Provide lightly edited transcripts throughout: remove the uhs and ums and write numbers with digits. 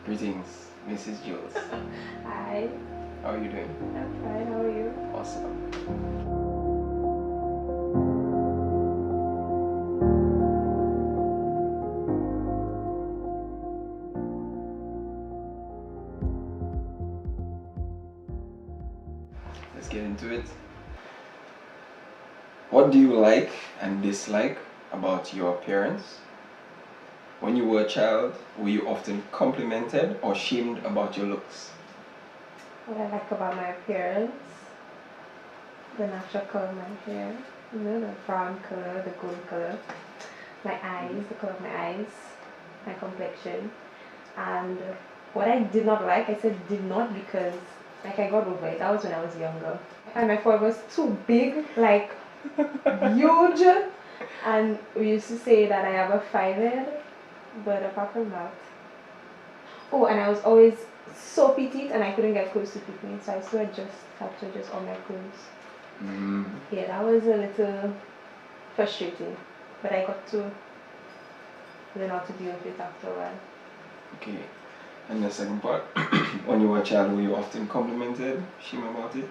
Greetings, Mrs. Jules. Hi, How are you doing? I'm fine. How are you? Awesome. Let's get into it. What do you like and dislike about your appearance? When you were a child, were you often complimented or shamed about your looks? What I like about my appearance, the natural color of my hair, the brown color, the gold color, my eyes, the color of my eyes, my complexion, and what I did not like, I said did not because like I got over it. That was when I was younger, and my forehead was too big, like huge, and we used to say that I have a 5 head, but apart from that. Oh, and I was always so petite and I couldn't get close to people, so I used to have to adjust all my clothes. Yeah, that was a little frustrating, but I got to learn how to deal with it after a while. Okay. And the second part, when you were a child, were you often complimented, shamed about it?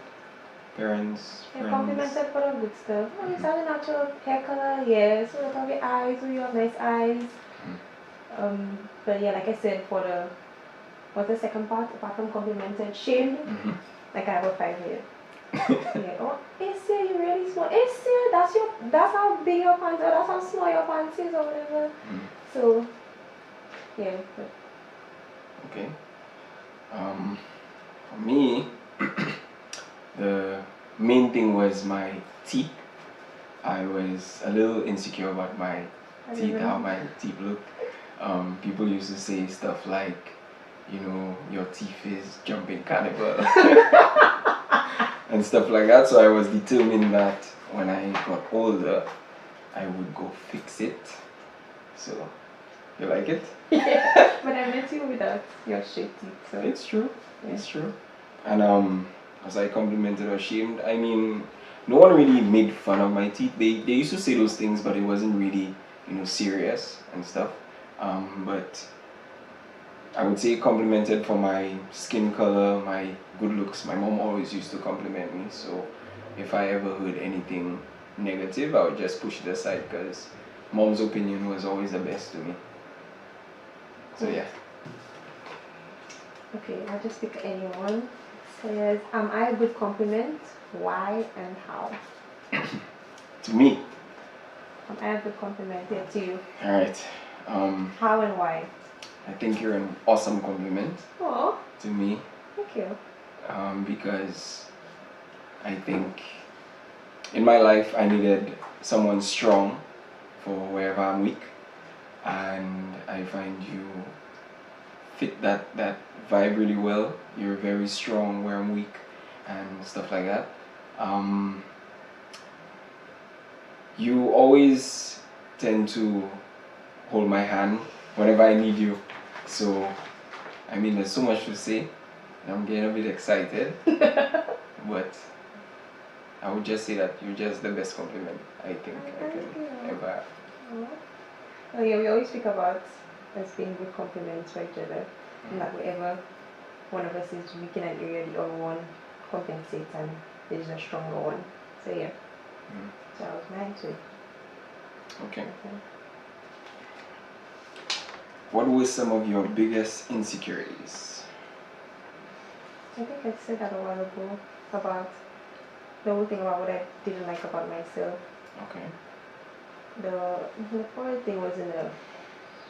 Parents, Yeah, friends? complimented for the good stuff. Oh, you have a natural hair color, yeah. So look at your eyes, oh, you have nice eyes. But yeah, like I said, what's the second part? Apart from complimented, shamed, like I have a 5 head. Yeah. Oh, Issa, you really small. Issa, that's how big your pants are. That's how small your pants is, or whatever. So, yeah. But Okay. For me, the main thing was my teeth. I was a little insecure about my teeth, how my teeth looked. People used to say stuff like, you know, your teeth is jumping cannibal and stuff like that. So I was determined that when I got older, I would go fix it. So, you like it? yeah. But I met you without your straight teeth, so It's true. yeah. It's true. And as I complimented or shamed, I mean, no one really made fun of my teeth. They used to say those things, but it wasn't really, you know, serious and stuff. But I would say complimented for my skin color, my good looks. My mom always used to compliment me. So if I ever heard anything negative, I would just push it aside because mom's opinion was always the best to me. So yeah. Okay, I'll just pick anyone. It says, am I a good compliment? Why and how? To me. Am I a good compliment? Yeah, to you. Alright. How and why? I think you're an awesome compliment Oh, to me. thank you. Because I think in my life I needed someone strong for wherever I'm weak, and I find you fit that vibe really well. You're very strong where I'm weak and stuff like that. You always tend to hold my hand whenever I need you. So, I mean, there's so much to say, and I'm getting a bit excited. But I would just say that you're just the best compliment I think I can ever have. Oh. Well, yeah, we always speak about us being good compliments for each other, and that wherever one of us is weak in an area, the other one compensates and is a stronger one. So yeah, so that was mine too. Okay. What were some of your biggest insecurities? I think I said that a while ago about the whole thing about what I didn't like about myself. Okay. The forehead thing wasn't a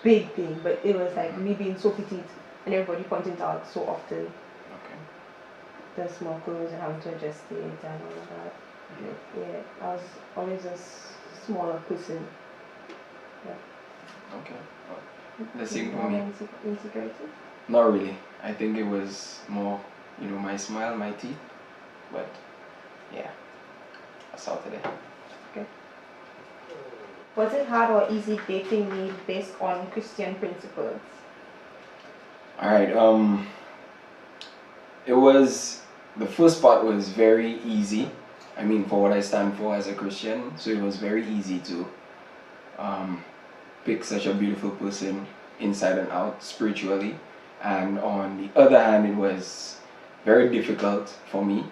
big thing, but it was like me being so petite and everybody pointing it out so often. Okay. The small clothes and having to adjust it and all of that. Yeah, I was always a smaller person. Yeah. Okay. Well, the same for me. Insecurity? Not really. I think it was more, you know, my smile, my teeth. But yeah, I saw today. Okay. Was it hard or easy dating me based on Christian principles? Alright, it was, the first part was very easy. I mean, for what I stand for as a Christian, so it was very easy to pick such a beautiful person inside and out spiritually. And on the other hand, it was very difficult for me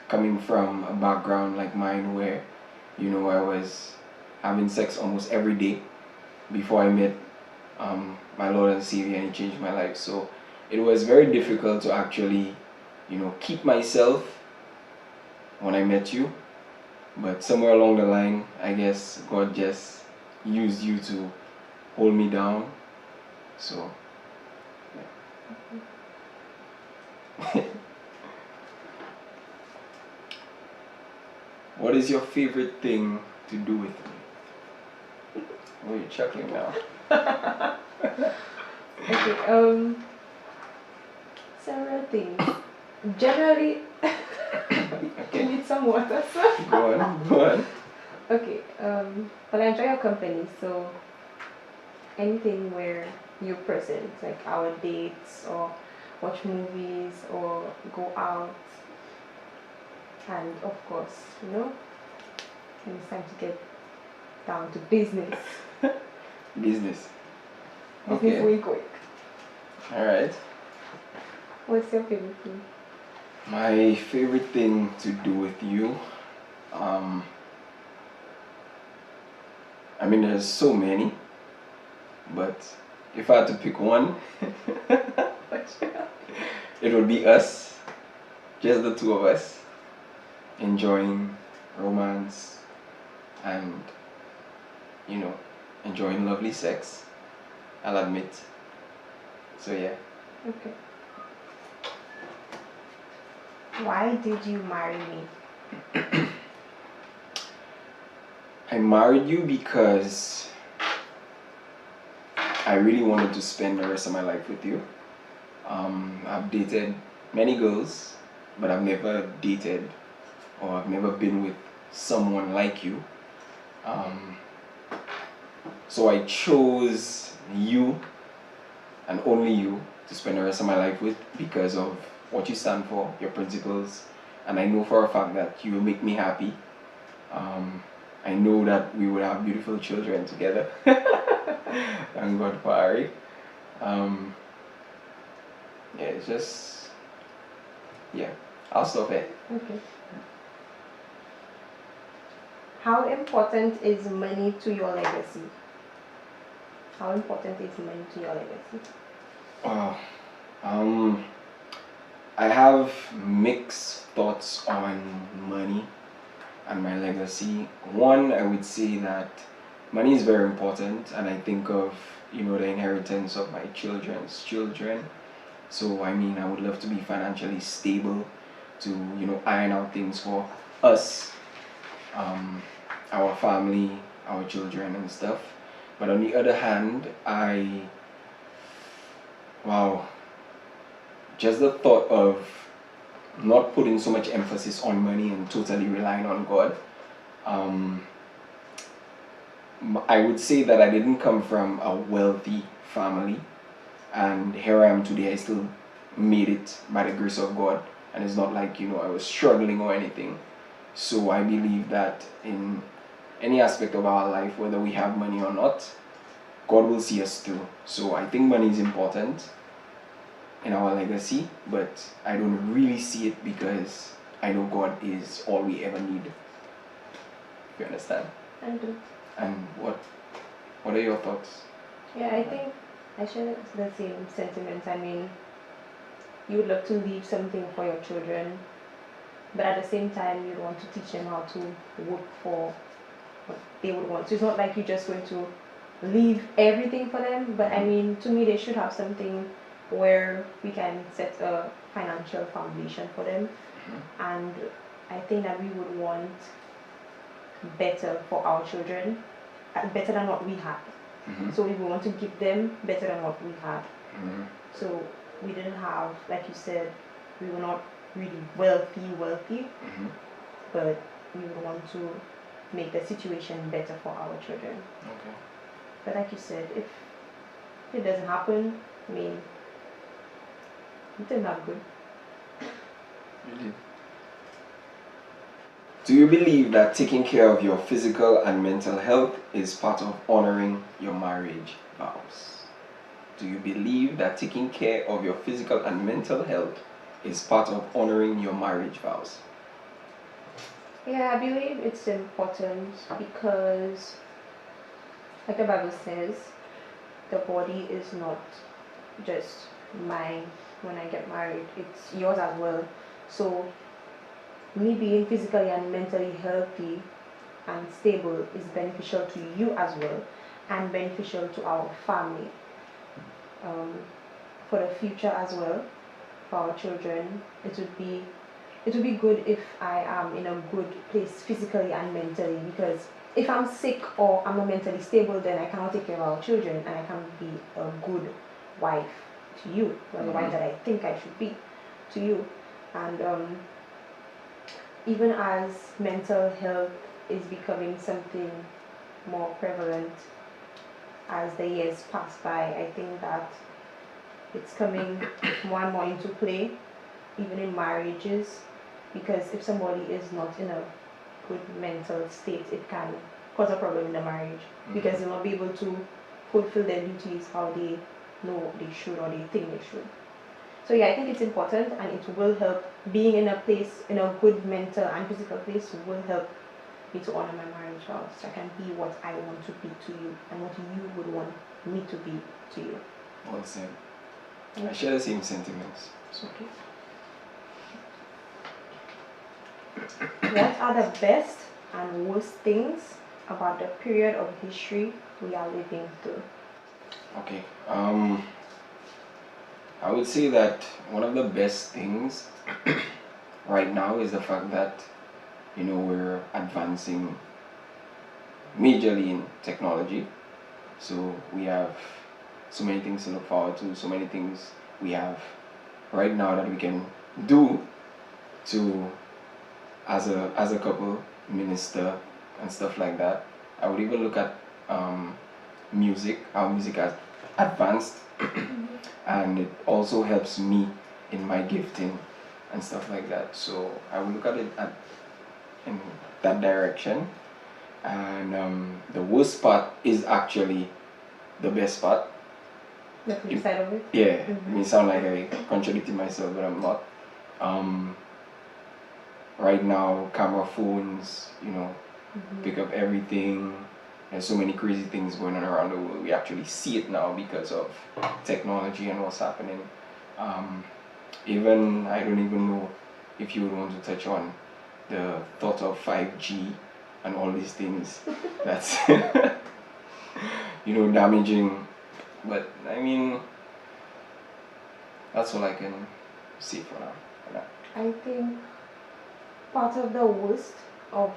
coming from a background like mine where, I was having sex almost every day before I met my Lord and Savior, and He changed my life. So it was very difficult to actually, keep myself when I met you. But somewhere along the line, I guess God just used you to hold me down. So, yeah. What is your favorite thing to do with me? Oh, you're chuckling now. Okay, several things. Generally, you need some water, sir. Go on. Okay, well, I enjoy your company, so anything where you're present, like our dates or watch movies or go out, and of course, when it's time to get down to business. Business. Business way quick. Alright. What's your favorite thing? My favorite thing to do with you, there's so many, but if I had to pick one, it would be us, just the two of us, enjoying romance and, enjoying lovely sex, I'll admit. So yeah. Okay. Why did you marry me? I married you because I really wanted to spend the rest of my life with you. I've dated many girls, but I've never dated or I've never been with someone like you. So I chose you and only you to spend the rest of my life with because of what you stand for, your principles, and I know for a fact that you will make me happy. I know that we will have beautiful children together. Thank God for Ari. It's just, I'll stop it. Okay. How important is money to your legacy? How important is money to your legacy? I have mixed thoughts on money and my legacy. One, I would say that money is very important, and I think of the inheritance of my children's children. So I would love to be financially stable to iron out things for us, our family, our children and stuff. But on the other hand, just the thought of not putting so much emphasis on money and totally relying on God. I would say that I didn't come from a wealthy family, and here I am today. I still made it by the grace of God, and it's not like I was struggling or anything. So I believe that in any aspect of our life, whether we have money or not, God will see us through. So I think money is important in our legacy, but I don't really see it because I know God is all we ever need. You understand? I do. And what are your thoughts? Yeah, I think I share the same sentiments. You would love to leave something for your children, but at the same time, you want to teach them how to work for what they would want. So it's not like you're just going to leave everything for them, but to me, they should have something where we can set a financial foundation for them. And I think that we would want better for our children, better than what we had. So we would want to give them better than what we had. So we didn't have, like you said, we were not really wealthy, but we would want to make the situation better for our children. Okay. But like you said, if it doesn't happen, it's not good. Really? Do you believe that taking care of your physical and mental health is part of honoring your marriage vows? Do you believe that taking care of your physical and mental health is part of honoring your marriage vows? Yeah, I believe it's important because, like the Bible says, the body is not just mine when I get married, it's yours as well. So, me being physically and mentally healthy and stable is beneficial to you as well and beneficial to our family, um, for the future as well, for our children. It would be good if I am in a good place physically and mentally, because if I'm sick or I'm not mentally stable, then I cannot take care of our children and I can't be a good wife to you, or the wife that I think I should be to you. And even as mental health is becoming something more prevalent as the years pass by, I think that it's coming more and more into play, even in marriages, because if somebody is not in a good mental state, it can cause a problem in the marriage, because they'll not be able to fulfill their duties how they know they should or they think they should. So yeah, I think it's important, and it will help. Being in a place, in a good mental and physical place, will help me to honor my marriage vows. So I can be what I want to be to you, and what you would want me to be to you. Well said. I share the same sentiments. Okay. What are the best and worst things about the period of history we are living through? Okay. I would say that one of the best things right now is the fact that we're advancing majorly in technology. So we have so many things to look forward to, so many things we have right now that we can do to as a couple minister and stuff like that. I would even look at music, how music has advanced, and it also helps me in my gifting and stuff like that. So I would look at it in that direction. And the worst part is actually the best part. The flip side of it? Yeah, it may sound like I contradicted myself, but I'm not. Right now, camera phones, pick up everything. There's so many crazy things going on around the world. We actually see it now because of technology and what's happening. Even, I don't even know if you would want to touch on the thought of 5G and all these things that's damaging. But I mean, that's all I can see for now. I think part of the worst of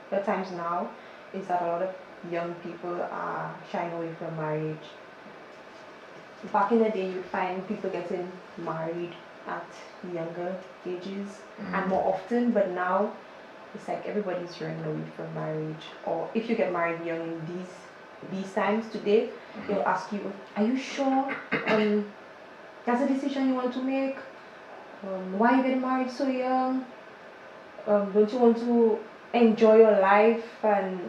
the times now is that a lot of young people are shying away from marriage. Back in the day, you'd find people getting married at younger ages and more often, but now it's like everybody's running away from marriage. Or if you get married young in these times today, they'll ask you, are you sure that's a decision you want to make? Why are you getting married so young? Don't you want to enjoy your life? And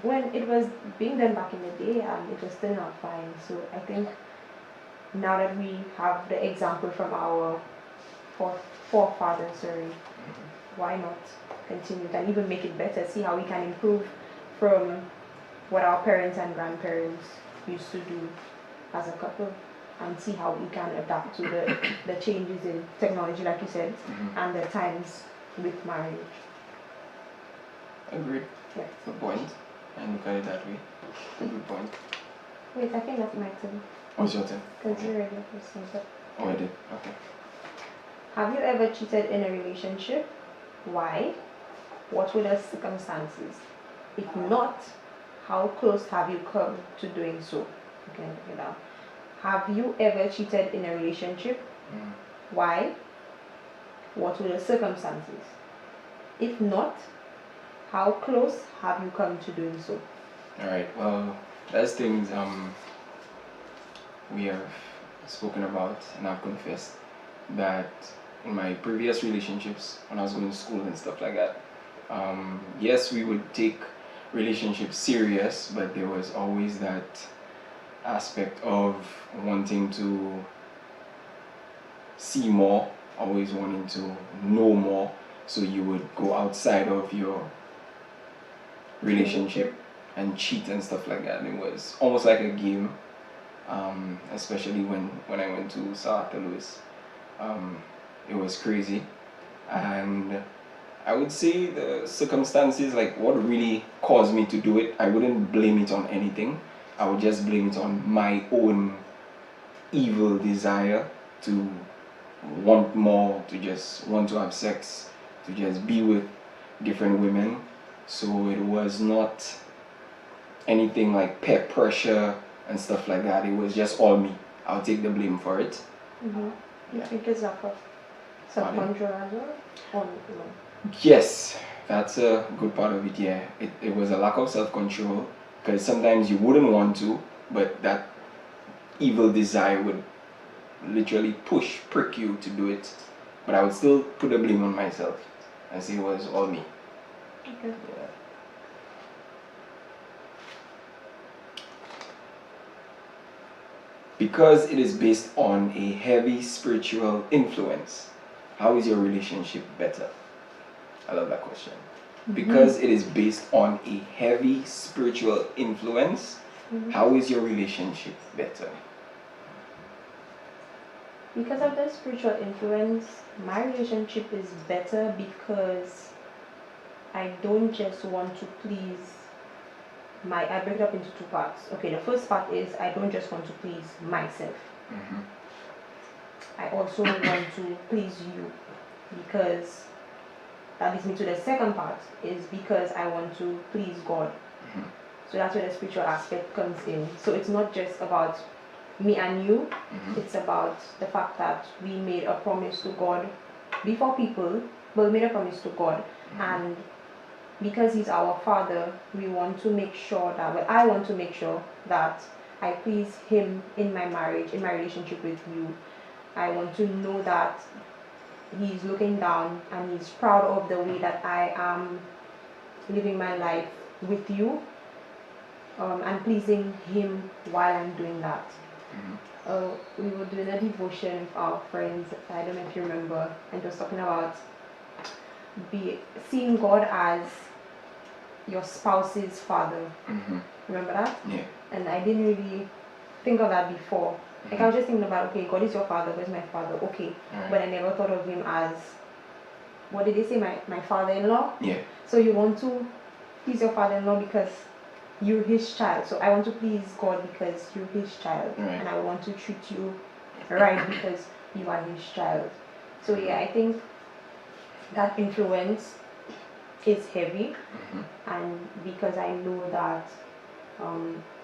when it was being done back in the day, it was still not fine. So I think now that we have the example from our forefathers, why not continue and even make it better? See how we can improve from what our parents and grandparents used to do as a couple, and see how we can adapt to the changes in technology, like you said, and the times with marriage. Agreed. Yeah. Good point. And look at it that way. Good point. Wait, I think that's my turn. Oh, it's your turn. Because you're ready for something. Oh, I did. Okay. Have you ever cheated in a relationship? Why? What were the circumstances? If not, how close have you come to doing so? You can look it down. Have you ever cheated in a relationship? Why? What were the circumstances? If not, how close have you come to doing so? Alright, well, that's things we have spoken about, and I've confessed that in my previous relationships, when I was going to school and stuff like that, yes, we would take relationships serious, but there was always that aspect of wanting to see more, always wanting to know more, so you would go outside of your relationship and cheat and stuff like that. It was almost like a game, especially when I went to South Louis. It was crazy, and I would say the circumstances, like what really caused me to do it, I wouldn't blame it on anything. I would just blame it on my own evil desire to want more, to just want to have sex, to just be with different women. So it was not anything like peer pressure and stuff like that. It was just all me. I'll take the blame for it. Mm-hmm. You think it's lack of self-control as well? Or no? Yes, that's a good part of it, yeah. It was a lack of self-control, because sometimes you wouldn't want to, but that evil desire would literally prick you to do it. But I would still put the blame on myself and say it was all me. Okay. Yeah. Because it is based on a heavy spiritual influence, how is your relationship better? I love that question. Because it is based on a heavy spiritual influence, how is your relationship better? Because of the spiritual influence, my relationship is better because I don't just want to please I break it up into two parts. Okay, the first part is I don't just want to please myself. I also want to please you, because that leads me to the second part, is because I want to please God. So that's where the spiritual aspect comes in. So it's not just about me and you, it's about the fact that we made a promise to God before people, but we made a promise to God, and because He's our Father, we want to make sure that, well, I want to make sure that I please Him in my marriage, in my relationship with you. I want to know that He's looking down and He's proud of the way that I am living my life with you, and pleasing Him while I'm doing that. We were doing a devotion with our friends, I don't know if you remember, and just talking about seeing God as your spouse's father. Remember that? Yeah. And I didn't really think of that before. Like I was just thinking about, okay, God is your father, God is my father, okay. But I never thought of Him as, what did they say, my father-in-law? Yeah. So you want to please your father-in-law because you're his child. So I want to please God because you're his child. And I want to treat you right because you are his child. So yeah, I think that influence is heavy, and because I know that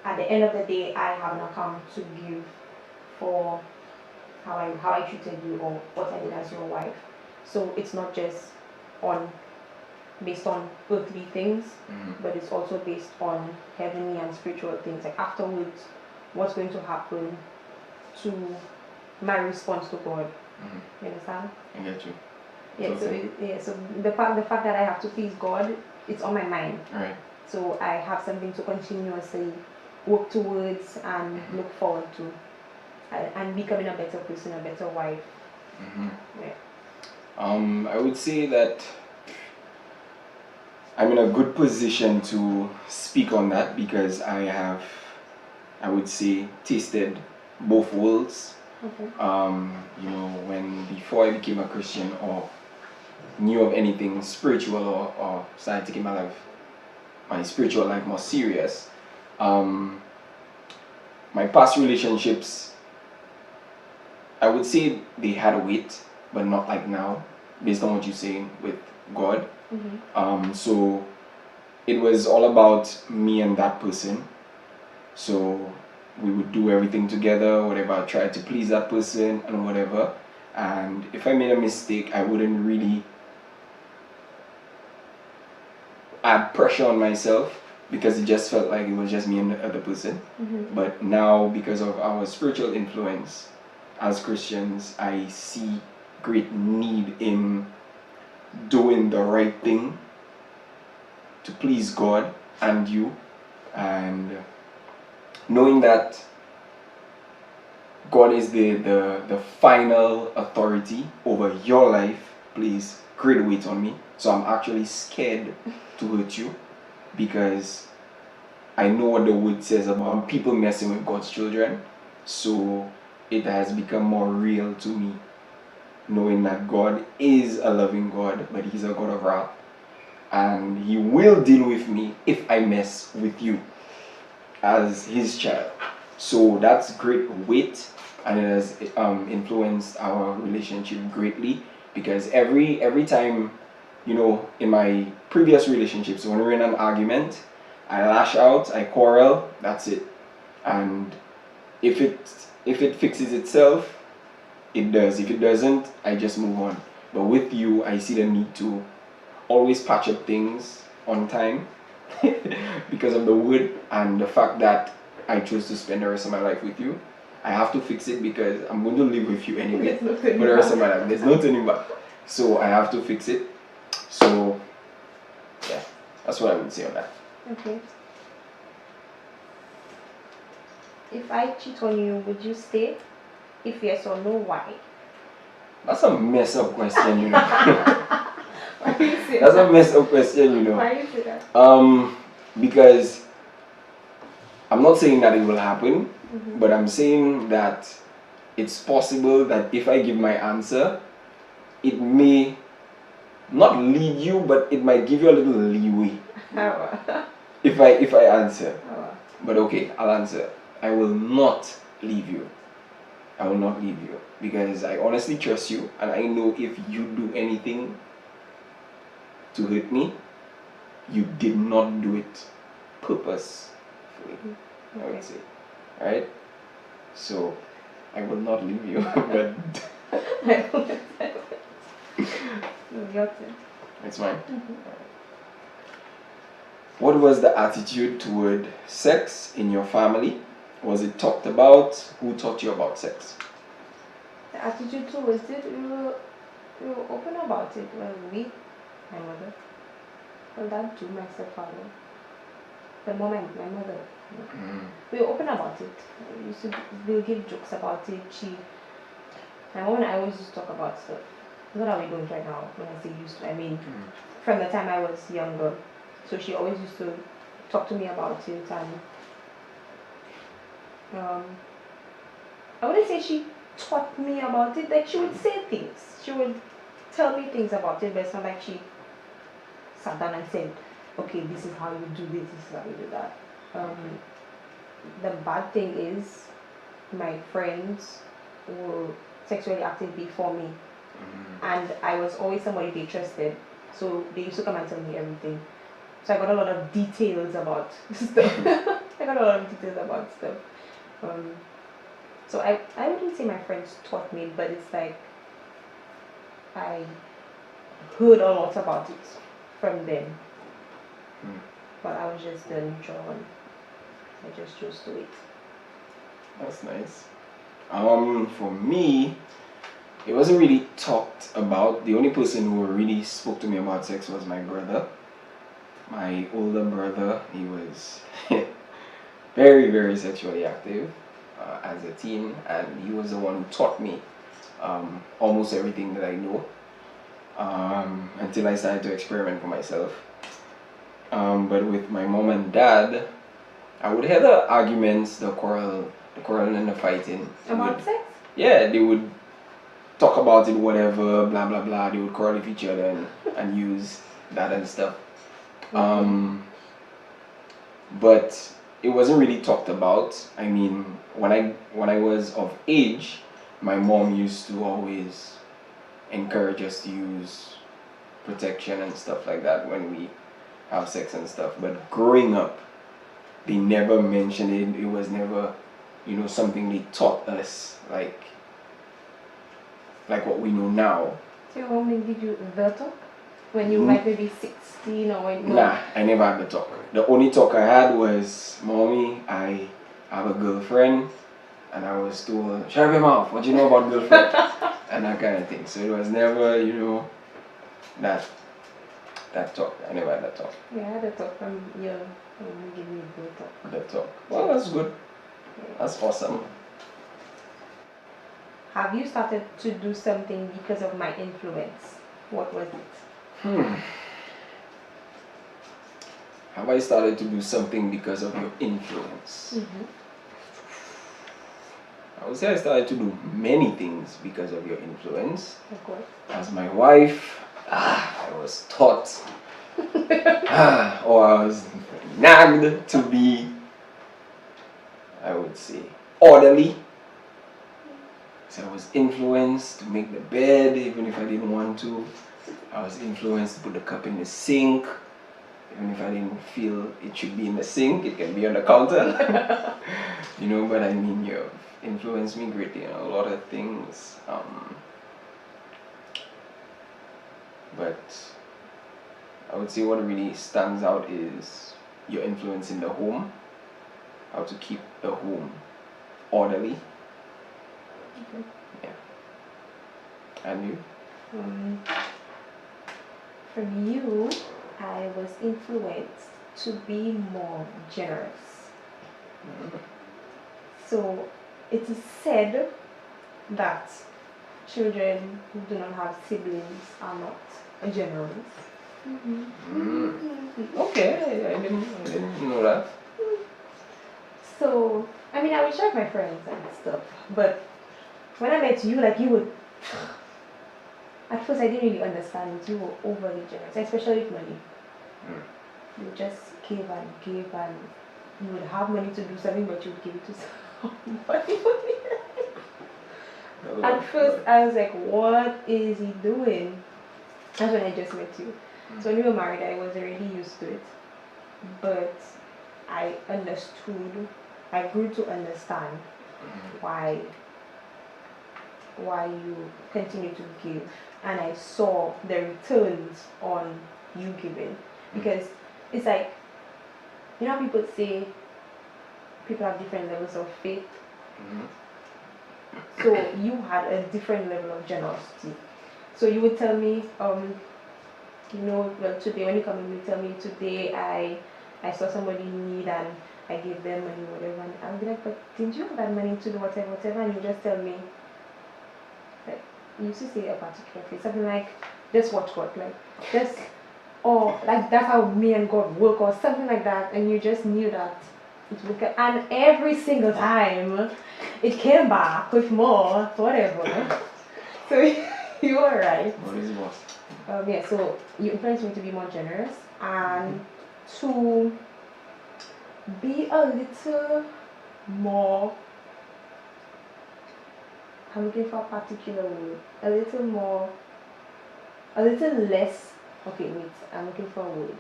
at the end of the day I have an account to give for how I treated you or what I did as your wife. So it's not just based on earthly things, but it's also based on heavenly and spiritual things. Like afterwards, what's going to happen to my response to God? You understand? I get you. Yeah. So the fact that I have to please God, it's on my mind. Right. So I have something to continuously work towards and look forward to, and becoming a better person, a better wife. Yeah. I would say that I'm in a good position to speak on that because I have, I would say, tasted both worlds. Before I became a Christian or knew of anything spiritual or started taking my spiritual life more serious, my past relationships, I would say they had weight, but not like now, based on what you're saying with God. So it was all about me and that person. So we would do everything together, whatever. I tried to please that person and whatever. And if I made a mistake, I wouldn't really add pressure on myself because it just felt like it was just me and the other person. But now, because of our spiritual influence as Christians, I see great need in doing the right thing to please God and you, and knowing that God is the final authority over your life plays great weight on me. So I'm actually scared to hurt you because I know what the word says about people messing with God's children. So it has become more real to me, knowing that God is a loving God, but He's a God of wrath. And He will deal with me if I mess with you as His child. So that's great weight, and it has influenced our relationship greatly because every time, in my previous relationships, when we're in an argument, I lash out, I quarrel, that's it. And if it fixes itself, it does. If it doesn't, I just move on. But with you, I see the need to always patch up things on time because of the word and the fact that I chose to spend the rest of my life with you. I have to fix it because I'm going to live with you anyway for the rest of my life. There's no turning back. So I have to fix it. So yeah, that's what I would say on that. Okay. If I cheat on you, would you stay? If yes or no, why? That's a mess up question, you know. Why do you say That's that? a mess up question, you know. Why do you say that? Because I'm not saying that it will happen, Mm-hmm. but I'm saying that it's possible that if I give my answer, it may not lead you, but it might give you a little leeway How? if I answer. How? But okay, I'll answer. I will not leave you. I will not leave you because I honestly trust you, and I know if you do anything to hurt me, you did not do it purposefully. I would say, right? So I will not leave you, but Your turn. it's mine. Mm-hmm. What was the attitude toward sex in your family? Was it talked about? Who taught you about sex? The attitude towards it, we were open about it. Well, my mother, well, that too, my stepfather, the moment, my mother. We were open about it. We'll give jokes about it. My mom and I always used to talk about stuff. Not that we don't right now. When I say used to, I mean from the time I was younger. So she always used to talk to me about it, and I wouldn't say she taught me about it. Like, she would say things. She would tell me things about it, but it's not like she sat down and said, okay, this is how you do this is how you do that. The bad thing is my friends were sexually active before me, and I was always somebody they trusted, so they used to come and tell me everything. So I got a lot of details about stuff. I got a lot of details about stuff. So I wouldn't say my friends taught me, but it's like I heard a lot about it from them. But I was just the neutral one. I just chose to wait. That's nice. For me, it wasn't really talked about. The only person who really spoke to me about sex was my brother. My older brother. He was very, very sexually active as a teen, and he was the one who taught me almost everything that I know until I started to experiment for myself. But with my mom and dad, I would hear the arguments, the quarreling and the fighting. About sex? Yeah, they would talk about it, whatever, blah blah blah. They would quarrel with each other and use that and stuff. But it wasn't really talked about. I mean, when I was of age, my mom used to always encourage us to use protection and stuff like that when we have sex and stuff. But growing up, they never mentioned it. It was never, something they taught us like what we know now. So your mom didn't give you the talk? When you might be 16 or when you... Nah, I never had the talk. The only talk I had was, Mommy, I have a girlfriend, and I was told, shut up your mouth, what do you know about girlfriend? And that kind of thing. So it was never, that talk. I never had that talk. Yeah, I had a talk from your mom gave me a good talk. That talk. Well, that's good. That's awesome. have you started to do something because of my influence? What was it? Have I started to do something because of your influence? I would say I started to do many things because of your influence. Of course. As my wife, I was taught, or I was nagged to be, I would say, orderly. So I was influenced to make the bed even if I didn't want to. I was influenced to put the cup in the sink. Even if I didn't feel it should be in the sink, it can be on the counter. But I mean, you've influenced me greatly in a lot of things. But I would say what really stands out is your influence in the home, how to keep the home orderly. Okay. Yeah. And you? From you, I was influenced to be more generous. So it is said that children who do not have siblings are not generous. Okay, I didn't know that. So, I mean, I would share with my friends and stuff, but when I met you, like you would, at first I didn't really understand it. You were overly generous, especially with money. You just give and give, and you would have money to do something, but you would give it to somebody. At first, I was like, what is he doing? That's when I just met you. So when we were married, I was already used to it. But I grew to understand why you continue to give. And I saw the returns on you giving. Because it's like, people say people have different levels of faith. So you had a different level of generosity. So you would tell me, today when you come in, you tell me today I saw somebody in need and I gave them money, whatever. And I'll be like, but didn't you have that money to do whatever? And you just tell me, like, you used to say a particular thing, something like, just watch God, like, just, or like that's how me and God work, or something like that. And you just knew that it would come. And every single time, it came back with more, whatever. So you were right. What is it? So you influenced me to be more generous and to be a little more, I'm looking for a particular word, a little less, okay, wait, I'm looking for a word.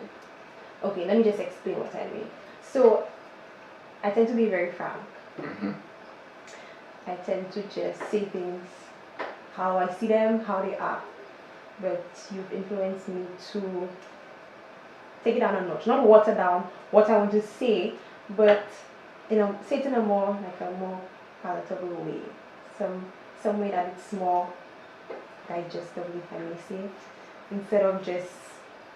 Okay, let me just explain what I mean. So, I tend to be very frank. I tend to just say things how I see them, how they are. But you've influenced me to take it down a notch, not water down what I want to say, but say it in a more palatable way, some way that it's more digestible, if I may say, instead of just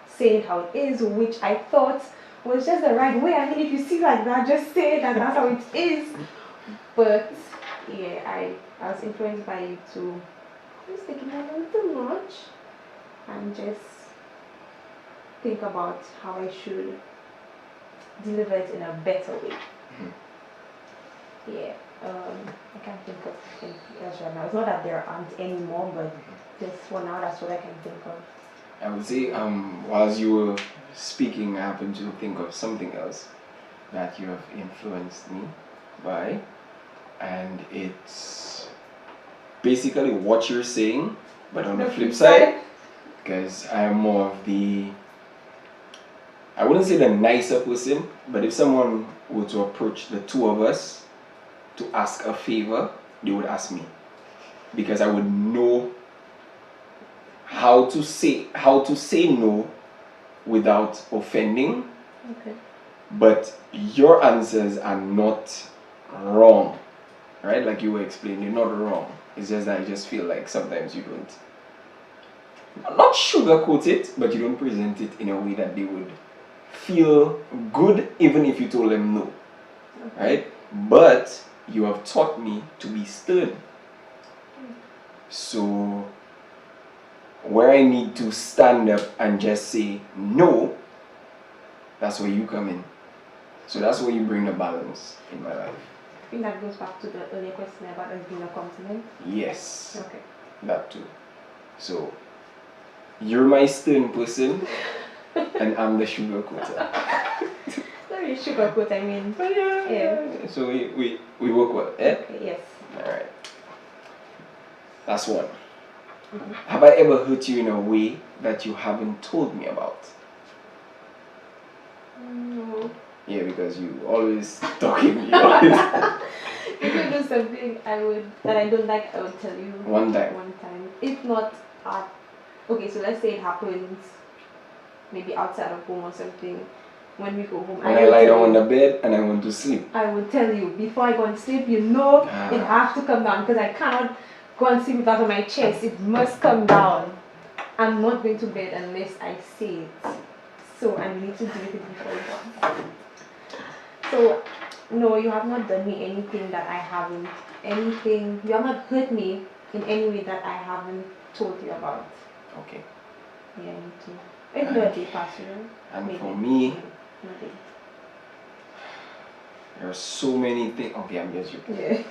saying how it is, which I thought was just the right way. I mean, if you see like that, just say that that's how it is. But yeah, I was influenced by you to just take it down a little notch and just think about how I should deliver it in a better way. Yeah, I can't think of anything else right now. It's not that there aren't any more, but just for now, that's what I can think of. I would say, whilst you were speaking, I happened to think of something else that you have influenced me by, and it's basically what you're saying, but on the flip side, because I am more of I wouldn't say the nicer person, but if someone were to approach the two of us to ask a favor, they would ask me, because I would know how to say no without offending. Okay. But your answers are not wrong, right? Like you were explaining, you're not wrong. It's just that I just feel like sometimes you don't, not sugarcoat it, but you don't present it in a way that they would feel good even if you told them no, right? But you have taught me to be stern. So where I need to stand up and just say no, that's where you come in. So that's where you bring the balance in my life. I think that goes back to the earlier question about us being a compliment. Yes. Okay. That too. So you're my stern person and I'm the sugar coater. Not really sugarcoat, I mean. Yeah. So we work well, eh? Okay, yes. Alright. That's one. Mm-hmm. Have I ever hurt you in a way that you haven't told me about? No. Yeah, because you always talking. You always If you do something that I don't like, I would tell you. One time. One time. If not, okay, so let's say it happens maybe outside of home or something. When we go home, when I lie down on the bed and I want to sleep. I will tell you before I go and sleep. You know, it has to come down because I cannot go and sleep with that on my chest. It must come down. I'm not going to bed unless I say it. So I need to do it before it comes. So no, you have not done me anything that I haven't. You have not hurt me in any way that I haven't told you about. Okay. Yeah, me too. If dirty possible. And maybe. for me, Maybe. there are so many things. Okay, I'm just joking. Yeah.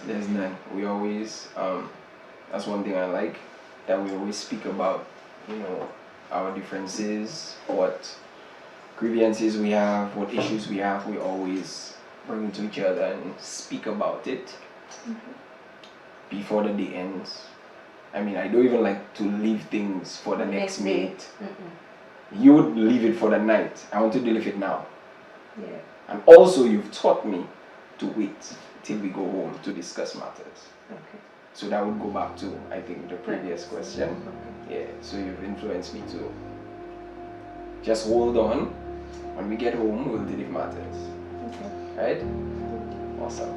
There's none. We always that's one thing I like, that we always speak about, our differences, what grievances we have, what issues we have. We always bring it to each other and speak about it before the day ends. I mean, I don't even like to leave things for the next minute. You would leave it for the night. I want to leave it now. Yeah. And also, you've taught me to wait till we go home to discuss matters. Okay. So that would go back to, I think, the previous question. Yeah, so you've influenced me to just hold on. When we get home, we'll deal with matters. Okay. Right? Awesome.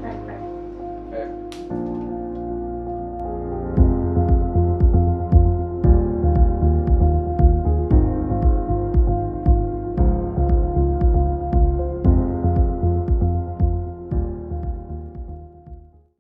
Right. Fair.